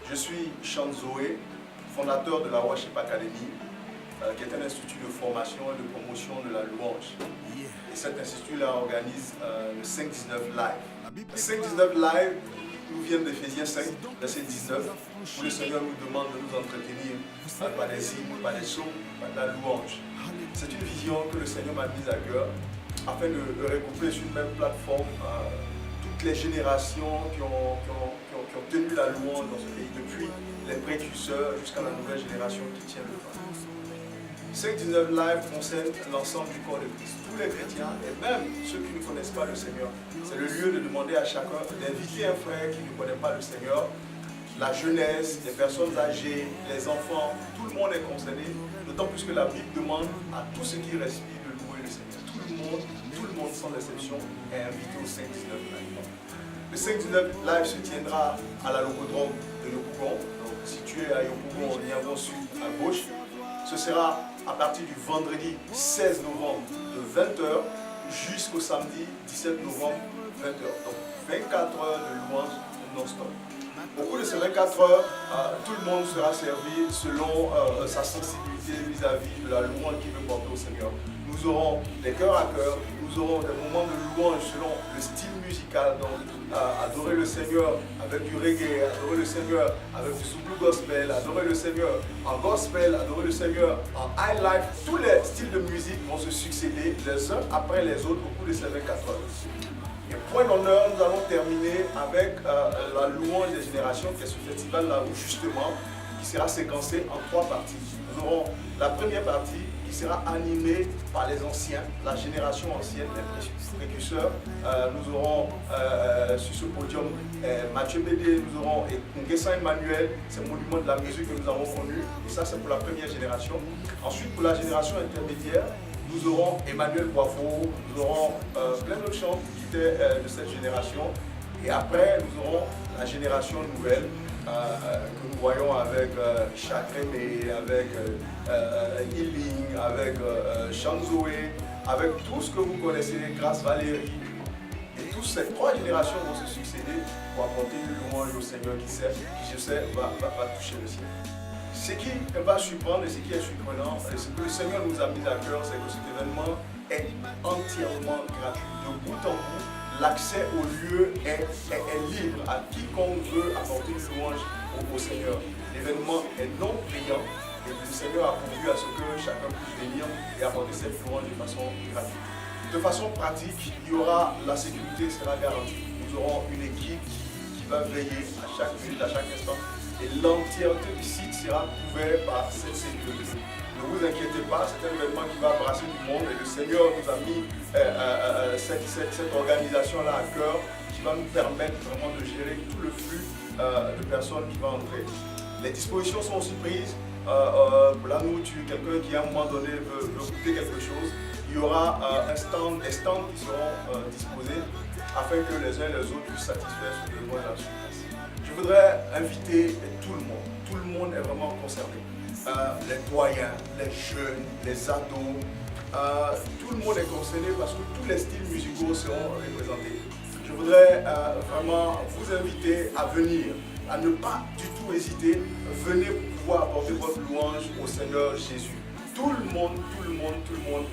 Je suis Sean Zoé, fondateur de la Worship Academy, qui est un institut de formation et de promotion de la louange. Et cet institut-là organise le 5-19 Live. Le 5-19 Live nous vient d'Éphésiens 5, verset 19, où le Seigneur nous demande de nous entretenir par des hymnes, par des psaumes, par de la louange. C'est une vision que le Seigneur m'a mise à cœur afin de regrouper sur une même plateforme toutes les générations qui ont tenu la louange dans ce pays, depuis les précurseurs jusqu'à la nouvelle génération qui tient le pas. 5-19 Live concerne l'ensemble du corps de Christ, tous les chrétiens et même ceux qui ne connaissent pas le Seigneur. C'est le lieu de demander à chacun d'inviter un frère qui ne connaît pas le Seigneur, la jeunesse, les personnes âgées, les enfants, tout le monde est concerné, d'autant plus que la Bible demande à tous ceux qui respirent de louer le Seigneur. Tout le monde sans exception est invité au 5-19 Live. Le 5-19 Live se tiendra à la Locodrome de Yopougon, situé à Yopougon, au Niagon Sud, à gauche. Ce sera à partir du vendredi 16 novembre de 20h jusqu'au samedi 17 novembre 20h. Donc 24 heures de louange non-stop. Au cours de ces 24 heures, tout le monde sera servi selon sa sensibilité vis-à-vis de la louange qu'il veut porter au Seigneur. Nous aurons des cœurs à cœur, nous aurons des moments de louange selon le style musical. Donc, adorer le Seigneur avec du reggae, adorer le Seigneur avec du soul gospel, adorer le Seigneur en gospel, adorer le Seigneur en high life. Tous les styles de musique vont se succéder les uns après les autres au cours de ces 24 heures. Et point d'honneur, nous allons terminer avec la louange des générations, qui est ce festival-là où justement, qui sera séquencé en 3 parties. Nous aurons la première partie qui sera animée par les anciens, la génération ancienne, les précurseurs. Nous aurons sur ce podium Mathieu Bédé, nous aurons Nguessan Emmanuel, c'est le monument de la musique que nous avons connu, et ça c'est pour la première génération. Ensuite, pour la génération intermédiaire, nous aurons Emmanuel Boifo, nous aurons plein d'autres chants qui étaient de cette génération. Et après, nous aurons la génération nouvelle que nous voyons avec Chakremé, avec Healing, avec Sean Zoé, avec tout ce que vous connaissez, Grâce Valérie. Et toutes ces 3 générations vont se succéder pour apporter une louange au Seigneur qui je sais, va toucher le ciel. Ce qui va surprendre et ce qui est surprenant, et ce que le Seigneur nous a mis à cœur, c'est que cet événement est entièrement gratuit. De bout en bout, l'accès au lieu est libre à quiconque veut apporter une louange au Seigneur. L'événement est non payant et le Seigneur a pourvu à ce que chacun puisse venir et apporter cette louange de façon gratuite. De façon pratique, il y aura la sécurité sera garantie. Nous aurons une équipe qui va veiller à chaque minute, à chaque instant. Et l'entièreté du site sera couvert par cette sécurité. Ne vous inquiétez pas, c'est un événement qui va brasser du monde et le Seigneur nous a mis cette organisation-là à cœur qui va nous permettre vraiment de gérer tout le flux de personnes qui vont entrer. Les dispositions sont aussi prises pour la nourriture. Quelqu'un qui à un moment donné veut goûter quelque chose, il y aura des stands qui seront disposés afin que les uns et les autres puissent satisfaire ce besoin là sur place. Je voudrais inviter tout le monde. Tout le monde est vraiment concerné. Les doyens, les jeunes, les ados, tout le monde est concerné parce que tous les styles musicaux seront représentés. Je voudrais vraiment vous inviter à venir, à ne pas du tout hésiter. Venez pour pouvoir apporter votre louange au Seigneur Jésus. Tout le monde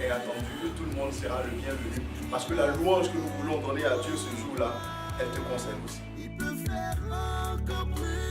est attendu, tout le monde sera le bienvenu parce que la louange que nous voulons donner à Dieu ce jour-là, elle te concerne aussi. Il peut faire encore plus.